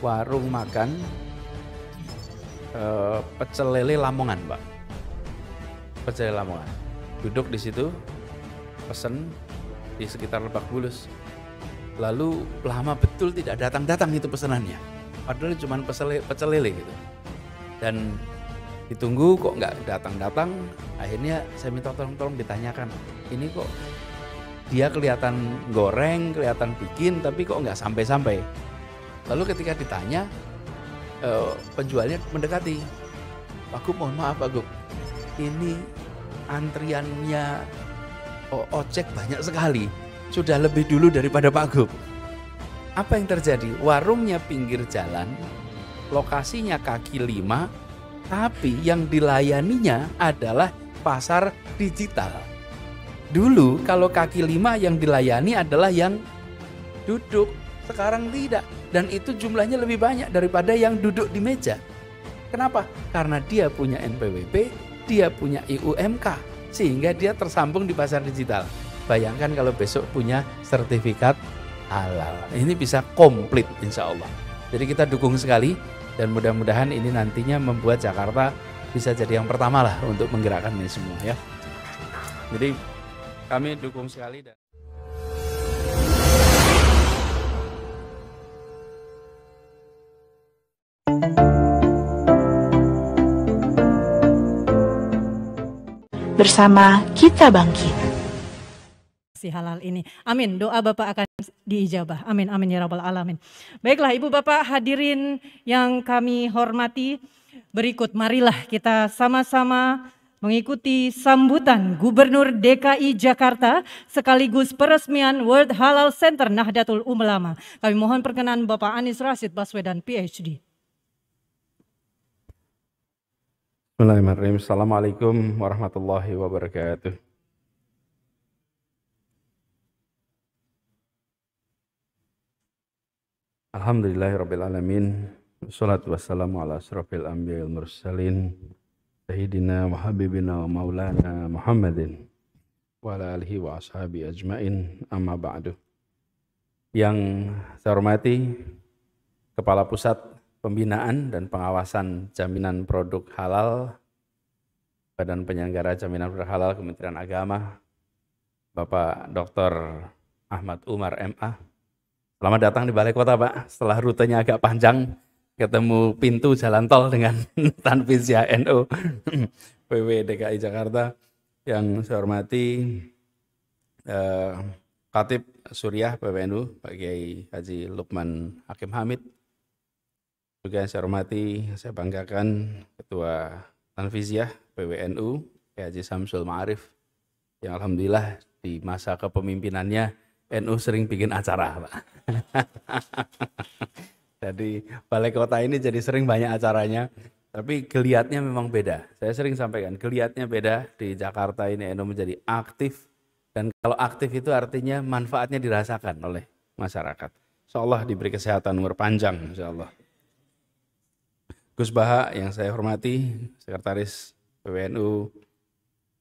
warung makan pecel lele Lamongan, Pak. Pecel lele Lamongan. Duduk di situ, pesen di sekitar Lebak Bulus. Lalu lama betul tidak datang-datang itu pesanannya. Padahal cuma pecel lele gitu. Dan ditunggu kok nggak datang-datang. Akhirnya saya minta tolong ditanyakan. Ini kok dia kelihatan goreng, kelihatan bikin, tapi kok nggak sampai-sampai. Lalu ketika ditanya, penjualnya mendekati. Pak Gub, mohon maaf Pak Gub, ini antriannya ojek banyak sekali. Sudah lebih dulu daripada Pak Gub. Apa yang terjadi? Warungnya pinggir jalan, lokasinya kaki 5, tapi yang dilayaninya adalah pasar digital. Dulu kalau kaki 5 yang dilayani adalah yang duduk, sekarang tidak. Dan itu jumlahnya lebih banyak daripada yang duduk di meja. Kenapa? Karena dia punya NPWP, dia punya IUMK, sehingga dia tersambung di pasar digital. Bayangkan kalau besok punya sertifikat halal. Ini bisa komplit insya Allah. Jadi kita dukung sekali dan mudah-mudahan ini nantinya membuat Jakarta bisa jadi yang pertama lah untuk menggerakkan ini semua ya. Jadi kami dukung sekali. Bersama kita bangkit. Si halal ini. Amin. Doa Bapak akan diijabah. Amin. Amin ya rabbal alamin. Baiklah Ibu Bapak hadirin yang kami hormati. Berikut marilah kita sama-sama mengikuti sambutan Gubernur DKI Jakarta sekaligus peresmian World Halal Center Nahdlatul Ulama. Kami mohon perkenan Bapak Anies Rashid Baswedan PhD. Bismillahirrahmanirrahim. Assalamualaikum warahmatullahi wabarakatuh. Alhamdulillahirrabbilalamin. Wassalatu wassalamu ala asrafil anbiya wal mursalin. Sayyidina wa habibina wa maulana Muhammadin. Wa ala alihi wa ashabi ajmain amma ba'du. Yang saya hormati Kepala Pusat Pembinaan dan Pengawasan Jaminan Produk Halal Badan Penyelenggara Jaminan Produk Halal Kementerian Agama, Bapak Dr. Ahmad Umar MA. Selamat datang di Balai Kota Pak, setelah rutenya agak panjang, ketemu pintu jalan tol dengan Tanfiziyah NU PW DKI Jakarta. Yang saya hormati Khatib Suriah PWNU Pak Kiai Haji Lukman Hakim Hamid. Juga yang saya hormati, saya banggakan Ketua Tanfiziyah PWNU Kiai Haji Samsul Ma'arif, yang alhamdulillah di masa kepemimpinannya NU sering bikin acara Pak. Jadi Balai Kota ini jadi sering banyak acaranya, tapi geliatnya memang beda. Saya sering sampaikan, geliatnya beda. Di Jakarta ini NU menjadi aktif, dan kalau aktif itu artinya manfaatnya dirasakan oleh masyarakat. Insyaallah diberi kesehatan umur panjang, insyaallah. Gus Baha yang saya hormati, Sekretaris PWNU.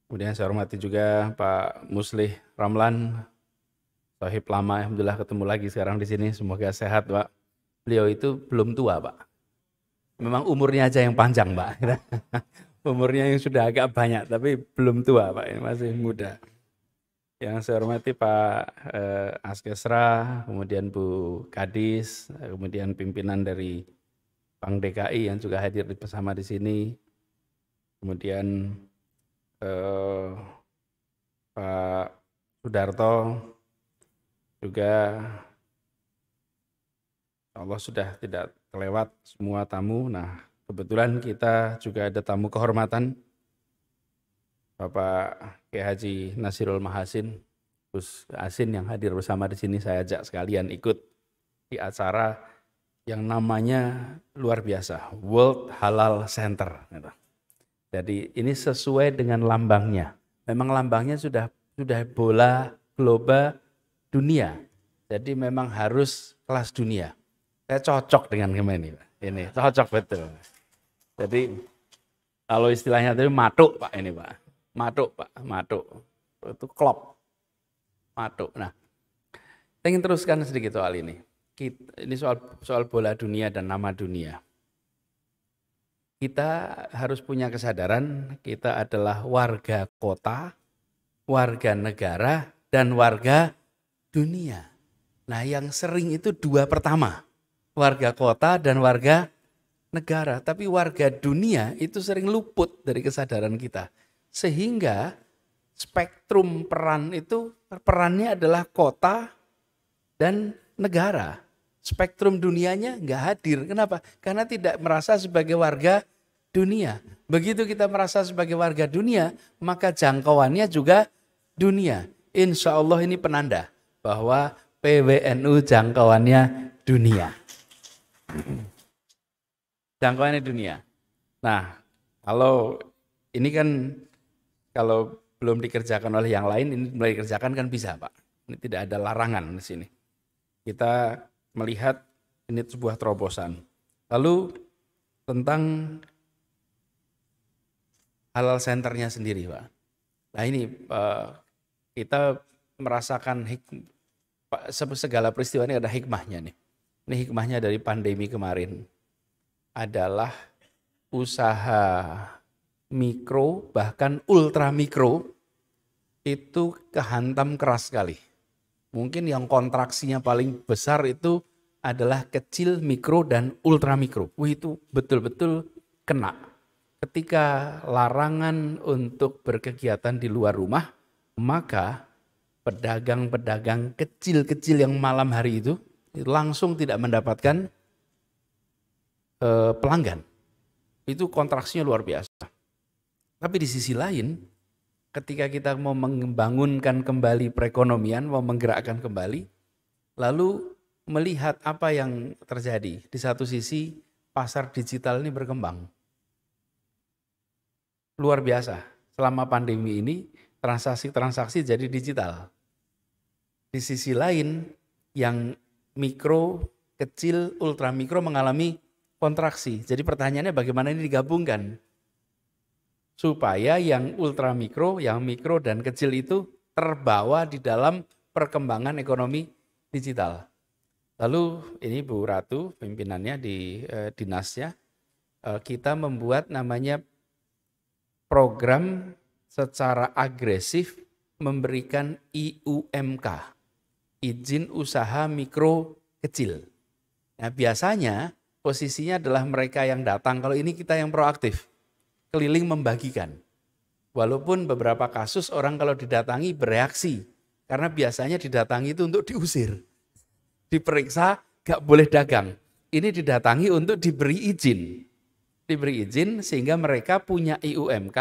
Kemudian saya hormati juga Pak Muslih Ramlan, sahib lama, alhamdulillah ketemu lagi sekarang di sini. Semoga sehat Pak. Beliau itu belum tua Pak. Memang umurnya aja yang panjang Pak. Umurnya yang sudah agak banyak, tapi belum tua Pak, ini masih muda. Yang saya hormati Pak Askesra, kemudian Bu Kadis, kemudian pimpinan dari Bank DKI yang juga hadir bersama di sini. Kemudian Pak Sudarto, juga Allah sudah tidak terlewat semua tamu. Nah, kebetulan kita juga ada tamu kehormatan, Bapak Kiai Haji Nasirul Mahasin, Gus Asin yang hadir bersama di sini. Saya ajak sekalian ikut di acara yang namanya luar biasa, World Halal Center. Jadi ini sesuai dengan lambangnya. Memang lambangnya sudah bola globa dunia. Jadi memang harus kelas dunia. Saya cocok dengan ini, Pak. Ini cocok betul. Jadi kalau istilahnya tadi matuk Pak ini Pak. Matuk Pak, matuk. Itu klop. Matuk. Nah, saya ingin teruskan sedikit soal ini. ini soal bola dunia dan nama dunia. Kita harus punya kesadaran kita adalah warga kota, warga negara, dan warga dunia. Nah, yang sering itu dua pertama, warga kota dan warga negara. Tapi warga dunia itu sering luput dari kesadaran kita. Sehingga spektrum peran itu, perannya adalah kota dan negara. Spektrum dunianya nggak hadir. Kenapa? Karena tidak merasa sebagai warga dunia. Begitu kita merasa sebagai warga dunia, maka jangkauannya juga dunia. Insya Allah ini penanda bahwa PWNU jangkauannya dunia. Jangkauannya dunia. Nah, kalau ini kan kalau belum dikerjakan oleh yang lain, ini mulai dikerjakan kan bisa, Pak. Ini tidak ada larangan di sini. Kita melihat ini sebuah terobosan. Lalu tentang halal centernya sendiri, Pak. Nah ini kita merasakan segala peristiwa ini ada hikmahnya nih. Ini hikmahnya dari pandemi kemarin adalah usaha mikro bahkan ultra mikro itu kehantam keras sekali. Mungkin yang kontraksinya paling besar itu adalah kecil, mikro, dan ultra mikro. Itu betul-betul kena. Ketika larangan untuk berkegiatan di luar rumah, maka pedagang-pedagang kecil-kecil yang malam hari itu langsung tidak mendapatkan pelanggan. Itu kontraksinya luar biasa. Tapi di sisi lain, ketika kita mau membangunkan kembali perekonomian, mau menggerakkan kembali, lalu melihat apa yang terjadi. Di satu sisi pasar digital ini berkembang. Luar biasa. Selama pandemi ini transaksi-transaksi jadi digital. Di sisi lain yang mikro, kecil, ultra mikro mengalami kontraksi. Jadi pertanyaannya bagaimana ini digabungkan? Supaya yang ultra mikro, yang mikro dan kecil itu terbawa di dalam perkembangan ekonomi digital. Lalu ini Bu Ratu pimpinannya di dinasnya, kita membuat namanya program secara agresif memberikan IUMK, izin usaha mikro kecil. Nah biasanya posisinya adalah mereka yang datang, kalau ini kita yang proaktif. Keliling membagikan. Walaupun beberapa kasus orang kalau didatangi bereaksi. Karena biasanya didatangi itu untuk diusir. Diperiksa gak boleh dagang. Ini didatangi untuk diberi izin. Diberi izin sehingga mereka punya IUMK,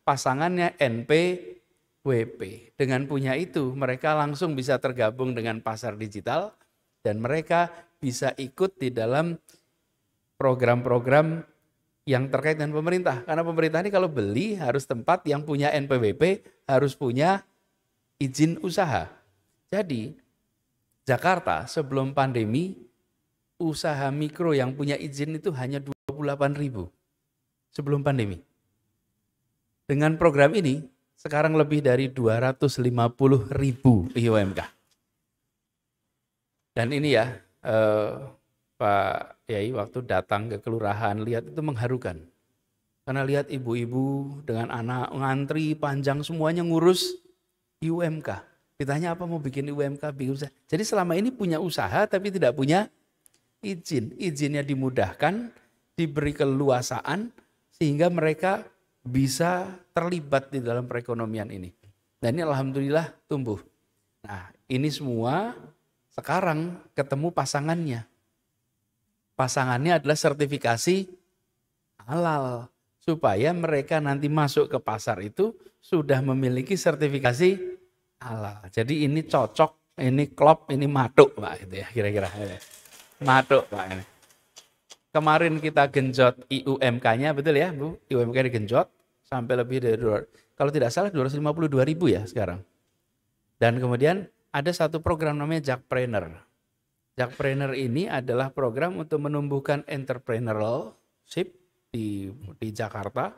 pasangannya NPWP. Dengan punya itu mereka langsung bisa tergabung dengan pasar digital. Dan mereka bisa ikut di dalam program-program yang terkait dengan pemerintah. Karena pemerintah ini kalau beli harus tempat yang punya NPWP, harus punya izin usaha. Jadi Jakarta sebelum pandemi, usaha mikro yang punya izin itu hanya 28.000 sebelum pandemi. Dengan program ini, sekarang lebih dari 250.000 IUMK. Dan ini ya, Pak Yai waktu datang ke kelurahan lihat itu mengharukan. Karena lihat ibu-ibu dengan anak ngantri panjang semuanya ngurus IUMK. Ditanya apa mau bikin IUMK, bingung. Jadi selama ini punya usaha tapi tidak punya izin. Izinnya dimudahkan, diberi keluasaan sehingga mereka bisa terlibat di dalam perekonomian ini. Dan ini alhamdulillah tumbuh. Nah ini semua sekarang ketemu pasangannya. Pasangannya adalah sertifikasi halal. Supaya mereka nanti masuk ke pasar itu sudah memiliki sertifikasi halal. Jadi ini cocok, ini klop, ini matuk Pak. Itu ya, kira-kira. Matuk Pak ini. Kemarin kita genjot IUMK-nya, betul ya Bu? IUMK digenjot sampai lebih dari, kalau tidak salah 252.000 ya sekarang. Dan kemudian ada satu program namanya Jakpreneur. Jakpreneur ini adalah program untuk menumbuhkan entrepreneurship di Jakarta.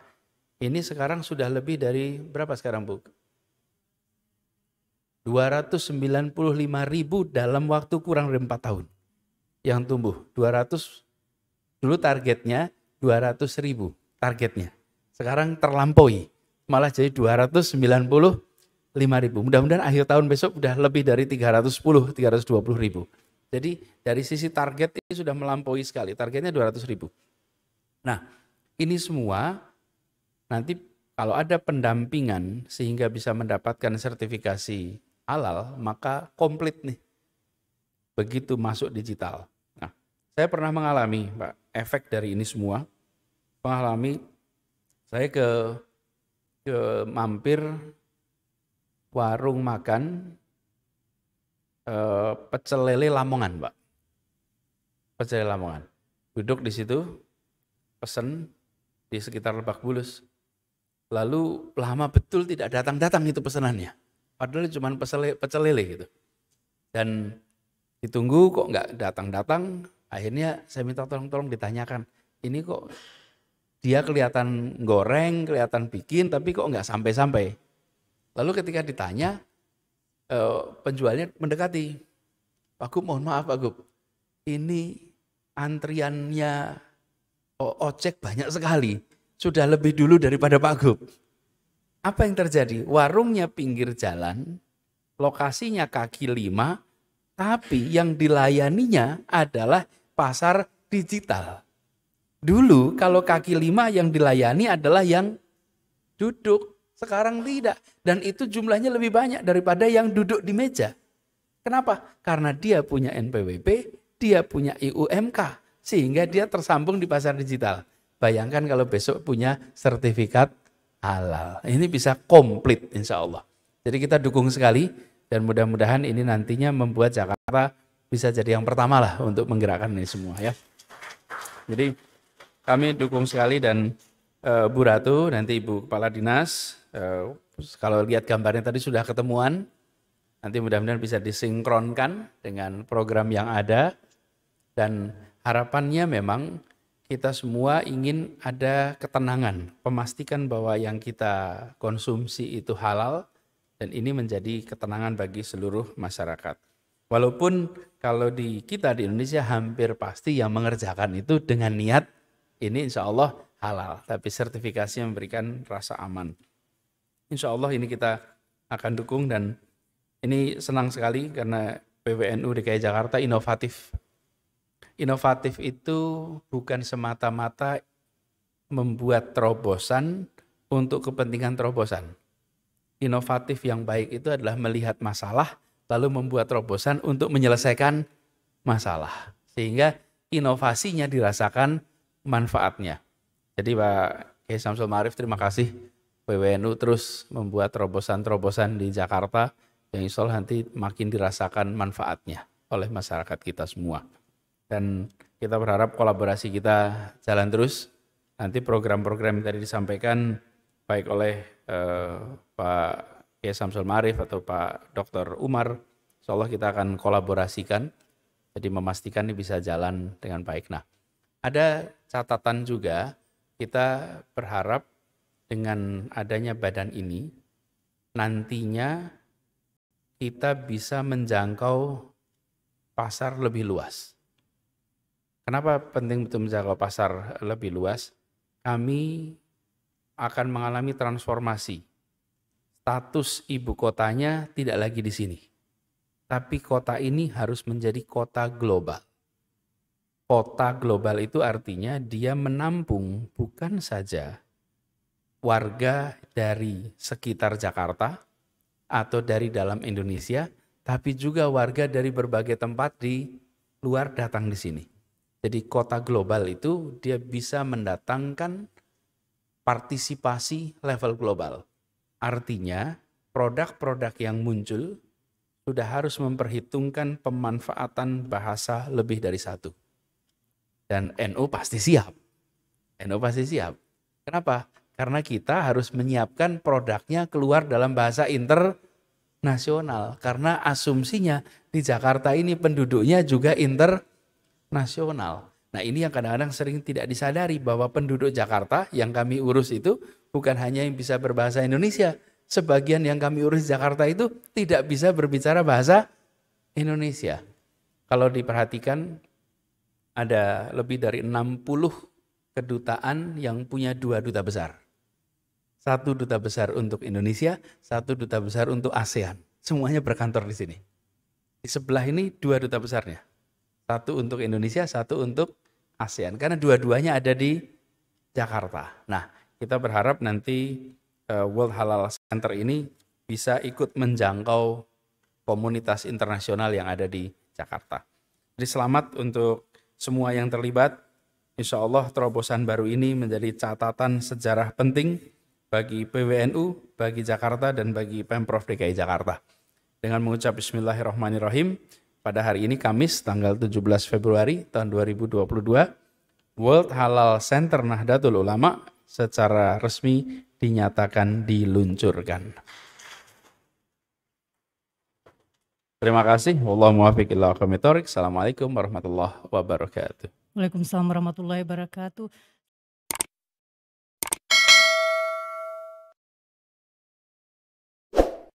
Ini sekarang sudah lebih dari berapa sekarang Bu? 295.000 dalam waktu kurang dari 4 tahun. yang tumbuh. 200 dulu targetnya 200.000 targetnya. Sekarang terlampaui, malah jadi 295.000. Mudah-mudahan akhir tahun besok sudah lebih dari 320.000. Jadi dari sisi target ini sudah melampaui sekali, targetnya 200.000. Nah, ini semua nanti kalau ada pendampingan sehingga bisa mendapatkan sertifikasi halal, maka komplit nih. Begitu masuk digital. Nah, saya pernah mengalami, Pak, efek dari ini semua. Mengalami, saya ke mampir warung makan pecel lele Lamongan, Pak. Pecel lele Lamongan. Duduk di situ, pesen di sekitar Lebak Bulus. Lalu lama betul tidak datang-datang itu pesanannya. Padahal cuma pecel lele gitu. Dan ditunggu kok nggak datang-datang. Akhirnya saya minta tolong ditanyakan. Ini kok dia kelihatan goreng, kelihatan bikin, tapi kok nggak sampai-sampai. Lalu ketika ditanya, penjualnya mendekati. Pak Gub, mohon maaf Pak Gub, ini antriannya ojek banyak sekali. Sudah lebih dulu daripada Pak Gub. Apa yang terjadi? Warungnya pinggir jalan, lokasinya kaki 5, tapi yang dilayaninya adalah pasar digital. Dulu kalau kaki 5 yang dilayani adalah yang duduk, sekarang tidak. Dan itu jumlahnya lebih banyak daripada yang duduk di meja. Kenapa? Karena dia punya NPWP, dia punya IUMK, sehingga dia tersambung di pasar digital. Bayangkan kalau besok punya sertifikat halal. Ini bisa komplit insya Allah. Jadi kita dukung sekali dan mudah-mudahan ini nantinya membuat Jakarta bisa jadi yang pertama lah untuk menggerakkan ini semua ya. Jadi kami dukung sekali dan Bu Ratu, nanti Ibu Kepala Dinas, kalau lihat gambarnya tadi sudah ketemuan, nanti mudah-mudahan bisa disinkronkan dengan program yang ada dan harapannya memang kita semua ingin ada ketenangan, memastikan bahwa yang kita konsumsi itu halal dan ini menjadi ketenangan bagi seluruh masyarakat. Walaupun kalau kita di Indonesia hampir pasti yang mengerjakan itu dengan niat ini insya Allah halal, tapi sertifikasi memberikan rasa aman. Insya Allah ini kita akan dukung dan ini senang sekali karena PWNU DKI Jakarta inovatif. Inovatif itu bukan semata-mata membuat terobosan untuk kepentingan terobosan. Inovatif yang baik itu adalah melihat masalah lalu membuat terobosan untuk menyelesaikan masalah. Sehingga inovasinya dirasakan manfaatnya. Jadi Pak Kiai Samsul Ma'arif terima kasih PWNU terus membuat terobosan-terobosan di Jakarta yang insya Allah nanti makin dirasakan manfaatnya oleh masyarakat kita semua. Dan kita berharap kolaborasi kita jalan terus. Nanti program-program yang tadi disampaikan baik oleh Pak Kiai Samsul Ma'arif atau Pak Dr. Umar, insya Allah kita akan kolaborasikan. Jadi memastikan ini bisa jalan dengan baik. Nah, ada catatan juga, kita berharap dengan adanya badan ini, nantinya kita bisa menjangkau pasar lebih luas. Kenapa penting untuk menjangkau pasar lebih luas? Kami akan mengalami transformasi. Status ibu kotanya tidak lagi di sini. Tapi kota ini harus menjadi kota global. Kota global itu artinya dia menampung bukan saja warga dari sekitar Jakarta atau dari dalam Indonesia, tapi juga warga dari berbagai tempat di luar datang di sini. Jadi kota global itu dia bisa mendatangkan partisipasi level global. Artinya produk-produk yang muncul sudah harus memperhitungkan pemanfaatan bahasa lebih dari satu. Dan NU pasti siap. NU pasti siap. Kenapa? Karena kita harus menyiapkan produknya keluar dalam bahasa internasional. Karena asumsinya di Jakarta ini penduduknya juga internasional. Nah ini yang kadang-kadang sering tidak disadari bahwa penduduk Jakarta yang kami urus itu bukan hanya yang bisa berbahasa Indonesia. Sebagian yang kami urus di Jakarta itu tidak bisa berbicara bahasa Indonesia. Kalau diperhatikan ada lebih dari 60 kedutaan yang punya 2 duta besar. 1 duta besar untuk Indonesia, 1 duta besar untuk ASEAN. Semuanya berkantor di sini. Di sebelah ini 2 duta besarnya. 1 untuk Indonesia, 1 untuk ASEAN. Karena dua-duanya ada di Jakarta. Nah, kita berharap nanti World Halal Center ini bisa ikut menjangkau komunitas internasional yang ada di Jakarta. Jadi selamat untuk semua yang terlibat. Insya Allah terobosan baru ini menjadi catatan sejarah penting bagi PWNU, bagi Jakarta, dan bagi Pemprov DKI Jakarta. Dengan mengucap Bismillahirrahmanirrahim, pada hari ini Kamis tanggal 17 Februari tahun 2022, World Halal Center Nahdlatul Ulama secara resmi dinyatakan diluncurkan. Terima kasih. Wallahu muwaffiq ila aqwamit thoriq. Assalamualaikum warahmatullahi wabarakatuh. Waalaikumsalam warahmatullahi wabarakatuh.